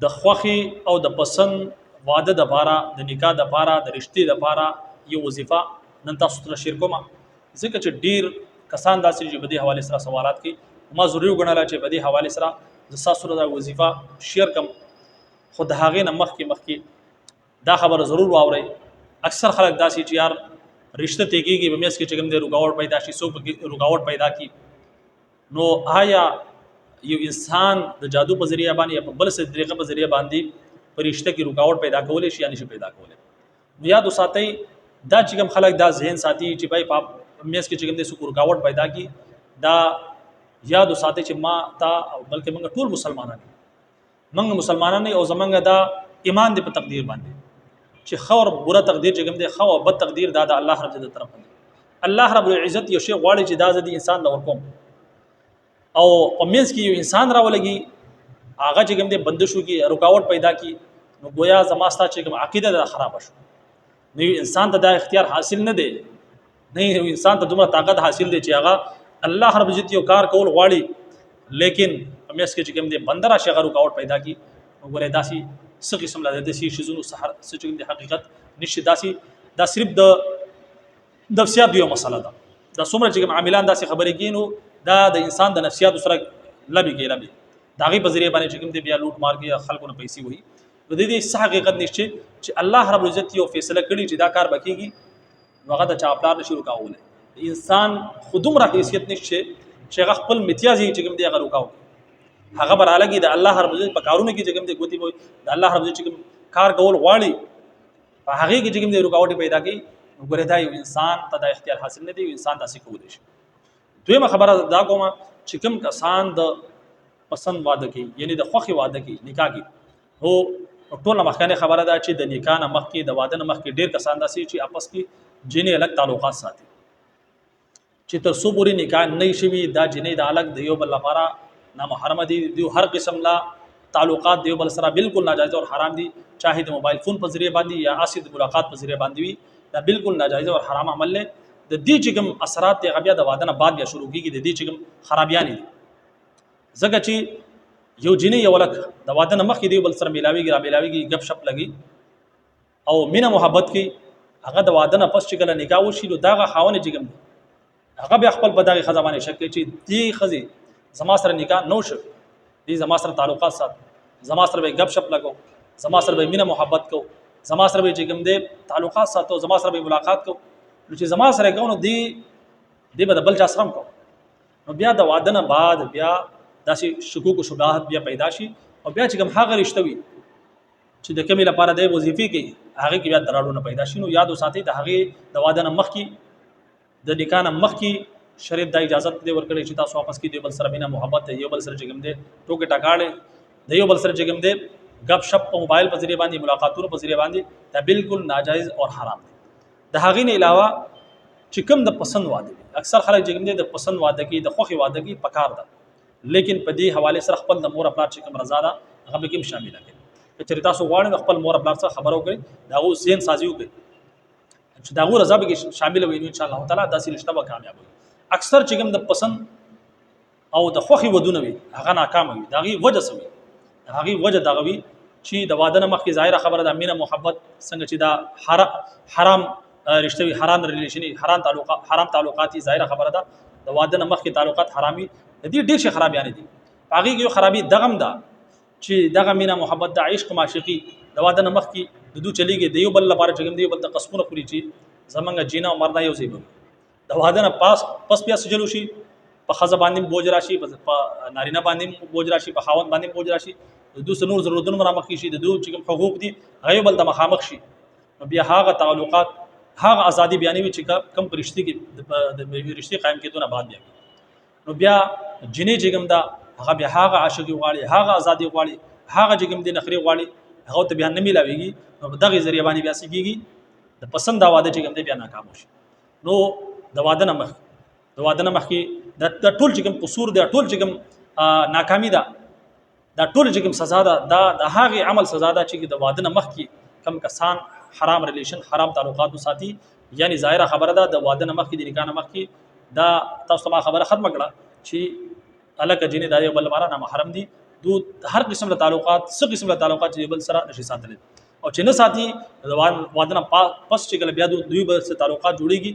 د خوخي او د پسند واده د پاره د نکاح د پاره د رشتې د پاره یو وظیفه نن تاسو ته شیر کوم ځکه چې ډیر کسان داسې چې بدی حواله سره سوالات کوي ما ضروري وګڼل چې بدی حواله سره د تاسو سره د وظیفه شیر کوم خود هغه نه مخکې دا خبره ضرور واوري اکثر خلک داسې چې یار رشتہ تګيږي په میس کې چې کوم د رکاوټ پیدا شي سو رکاوټ پیدا کی نو آیا یو انسان د جادو په ذریعہ باندې یا په بل څه طریقه په ذریعہ باندې پرشته کې رکاوټ پیدا کولې شي یا نشي پیدا کولې نو یاد وساتئ دا چې کوم خلک دا ذهن ساتي چې بای پاپ میس کې چې کوم د سکو رکاوټ پیدا کی دا یاد وساتئ چې ما تا بلکې موږ ټول مسلمانان او زمونږ دا ایمان دی په تقدیر باندې چې خور بوره تقدیر چې کوم دی خو بد تقدیر دا د الله رب عزت طرف دی الله رب العزت یو شی غواړي چې دا ځدی انسان لور کوم او پمینس کې یو انسان راولګي هغه چې کوم دې بندشو کې رکاوټ پیدا کی نو گویا زماستا چې کوم عقیده دا خراب شو نو انسان ته دا اختیار حاصل نه دی نه انسان ته دومره طاقت حاصل دی چې هغه الله رب عزت یو کار کول غواړي لیکن پمینس کې چې کوم دې بندرا شغه رکاوټ پیدا کی نو ګوره داسي څه قسم لا داسي شزونو سحر څه چې د حقیقت نشي داسي دا صرف د نفسیات یو مسله ده دا څومره چې عاملان داسي خبرې کینو دا د انسان د نفسیات سره لبي دا غي په ذریعہ باندې چې کوم دی بیا لوټ مار کې خلکو نه پیسې وي د دې صح حقیقت نشته چې الله رب العزت یو فیصله کړی چې دا کار بکیږي نو هغه د چاپلار نشي رکاوله انسان خودم را حیثیت نشته چې هغه خپل امتیازي چې کوم دی هغه رکاو هغه برالګي د الله رب العزت په کارونه کې چې کوم دی ګوتی وي د الله رب العزت چې کوم کار کول غواړي په هغه کې چې کوم دی رکاوټ پیدا کوي نو ګره دا یو انسان ته د اختیار حاصل نه دی انسان داسې کولی شي دویمه خبره دا کومه چې کوم کسان د پسند واده کوي یعنی د خوخي واده کوي نکاح کوي هو ټول مخکنه خبره ده چې د نکاح نه مخکې د واده نه مخکې ډیر کسان داسې چې आपस کې جنې الګ تعلقات ساتي چې تر څو پورې نکاح نه شي دا جنې د الګ د یو بل لپاره نامحرم دي دیو هر قسم لا تعلقات دیو بل سره بالکل ناجایز او حرام دي چاهه د موبایل فون په ذریعہ باندې یا اسید ملاقات په ذریعہ باندې وي دا بالکل ناجایز او حرام عمل له د دې چې کوم اثرات ته غبیا د واده نه بعد بیا شروع کیږي د دې چې کوم خرابیان دي زګه چې یو جنې یو لک د واده نه مخکې دی بل سره ملاویږي غب شپ لګي او مینا محبت کې هغه د واده نه پس چې کله نکاح وشي نو داغه خاونه چې کوم هغه بیا خپل بداغه خزانه شک چې دې خزي زما سره نکاح نو شو دې زما سره تعلقات سات زما سره به غب شپ لګو زما سره به مینا محبت کو زما سره به چې کوم دې تعلقات ساتو زما سره به ملاقات کو چې زما سره کوو دی به بل چا سره کو نو بیا د واده نه بعد بیا داسې شکوک او شبهات بیا پیدا شي او بیا چې کوم هغه رشتہ وي چې د کمی لپاره د وظیفې کې هغه کې بیا دراړونه پیدا شي نو یاد وساتئ د هغه د واده نه مخکې د نکاح نه مخکې شریعت د اجازه دی ورکړي چې تاسو واپس کې دی بل سره مینا محبت یو بل سره چې کوم دی ټوکې ټکاړې د یو بل سره چې کوم دی غب شپ په موبایل په ذریعہ باندې ملاقاتونو په ذریعہ باندې دا بالکل ناجایز او حرام دی د هغې نه علاوه چې کوم د پسند واده دي اکثر خلک چې کوم د پسند واده کې د خوخي واده کې پکار ده لیکن په دې حواله سره خپل د مور خپل چې کوم رضا ده هغه به کوم شامل کړي چې تاسو غواړئ خپل مور خپل سره خبرو کړئ دا غو ذهن سازي وکړي چې دا غو رضا به شامل وي ان شاء الله تعالی داسې رشتہ به کامیاب وي اکثر چې کوم د پسند او د خوخي ودونه وي هغه ناکام وي دا غي وجه سوي هغه وجه دا غوي چې د واده نه مخکې ظاهره خبره د مینا محبت څنګه چې دا حرام رشتہ وی حرام ریلیشن حرام تعلقات ظاهره خبره ده د واده نه مخکې تعلقات حرامي د دې ډېر شي خرابیان دي هغه یو خرابي دغم ده چې دغه مینا محبت د عشق معشقي د واده نه مخکې د دوه چلیږي د یو بل لپاره چې کوم دی بل د قسمونه خوري چې زمونږ جینا او مرنا یو ځای به د واده نه پس بیا سجلو شي په خزه باندې بوج راشي په نارینه باندې بوج راشي په خاوند باندې بوج راشي د دوه نور ضرورتونو مرامخ شي د دوه چې کوم حقوق دي هغه بل د مخامخ شي بیا هغه تعلقات هغه ازادي بیانوي چې کم پرشتي کې د رشتي قائم کېدو نه بعد بیا نو بیا جنې چې کوم دا هغه بیا هغه عاشقي غواړي هغه ازادي غواړي هغه چې کوم د نخري غواړي هغه ته بیا نه ملاويږي نو دغه ذریعہ باندې بیا سګيږي د پسند واده چې کوم دی بیا ناکام شي نو د واده نه مخکې د ټول چې کوم قصور دی ټول چې کوم ناکامي ده دا ټول چې کوم سزا ده دا د هغه عمل سزا ده چې د واده نه مخکې کم کسان حرام ریلیشن حرام تعلقات ساتي یعنی ظاهره خبره ده د واده نه مخکې د نکاح نه مخکې دا تاسو ته خبره ختم کړه چې الک جنې د یو بل لپاره نه محرم دي دو هر قسم له تعلقات څه قسم له تعلقات چې بل سره نشي ساتل او چې نه ساتي واده نه پس چې کله بیا دوی بل سره تعلقات جوړيږي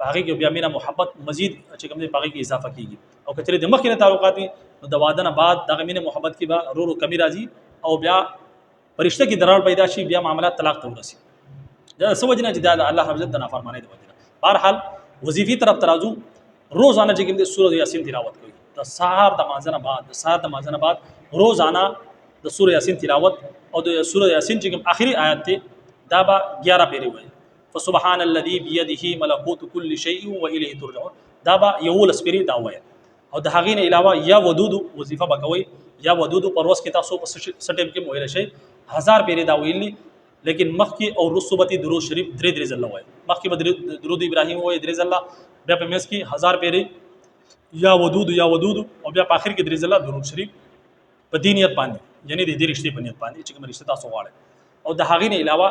هغه کې بیا مینا محبت مزید چې کوم دی هغه کې اضافه کیږي او کچره د مخکې تعلقات نو د واده نه بعد دغه مینا محبت کې به رو کمی راځي او بیا پرشته کې درار پیدا شي بیا معاملات طلاق ته ورسي دا سوجنه چې دا الله رب عزت نه فرمانه دی وجنه بهرحال وظیفي طرف ترازو روزانه چې کوم دی سورۃ یاسین تلاوت کوي د سحر د مازنه بعد روزانه د سورۃ یاسین تلاوت او د سورۃ یاسین چې کوم اخري آیت ته دا به 11 پیری وایي فسبحان الذي بيده ملكوت كل شيء واليه ترجعون دا به یو لسپری دا وایي او د هغې نه علاوه یا ودود وظیفه بکوي یا ودود پرواز کې تاسو په سټیم کې ویل شي 1000 پیری دا ویلي لیکن مخکې او رسوبتی درود شریف درې ځله وایي مخکې به درود ابراهیم وایي درې ځله بیا په میس کې 1000 پیری یا ودود او بیا په اخر کې درې ځله درود شریف په دینیت باندې یعنی د دې رښتې په نیت باندې چې کوم رښتې تاسو غواړئ او د هغې نه علاوه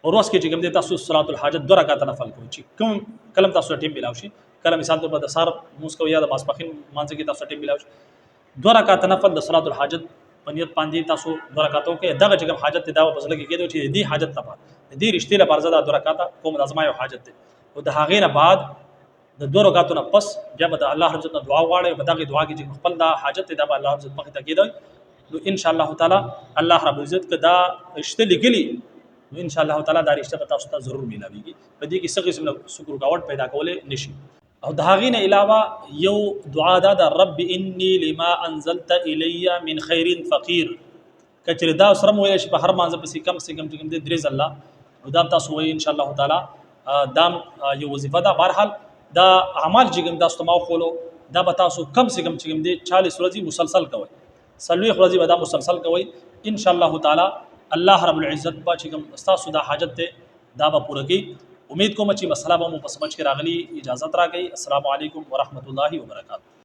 ورځ کې چې کوم دی تاسو صلات الحاجت 2 رکعات نفل کوئ چې کوم کلم تاسو ټیم ملاوي شي کله مثال طور پر د سار موږ کوي یا د ماسپخین مانځ کې تاسو ټیم ملاوي شي 2 رکعات نفل د صلات الحاجت په نیت باندې تاسو 2 رکعاتو کې دغه چې کوم حاجت دا په ځل کې کېدو چې دې حاجت لپاره دې رښتې لپاره زدا 2 رکعات کوم لازمه یو حاجت دی او د هغې نه بعد د 2 رکعاتو نه پس بیا به د الله رب عزت دعا غواړي په دغه دعا کې چې خپل دا حاجت دا به الله رب عزت مخې ته کېدو نو ان شاء الله تعالی الله رب عزت کدا رښتې لګلی نو ان شاء الله تعالی دا رښتې تاسو ته ضرور ملاويږي په دې کې څه قسم شکر رکاوټ پیدا کولې نشي او د هغې نه علاوه یو دعا دا د رب انی لما انزلت الی من خیر فقیر کچره دا سره ویل شي په هر مانځ پسې کم سے کم چې کوم دې درې ځله نو دا تاسو وایي ان شاء الله تعالی دام یو وظیفه ده بهرحال دا اعمال چې کوم تاسو ما خولو دا به تاسو کم سے کم چې کوم دې 40 ورځې مسلسل کوئ سلوي ورځې به دا مسلسل کوئ ان شاء الله تعالی الله رب العزت با چې کوم تاسو دا حاجت ته دا به پوره کوي امید کوم چې مسله به مو په سمجھ کې راغلي اجازه راکړئ السلام علیکم ورحمت الله وبرکاته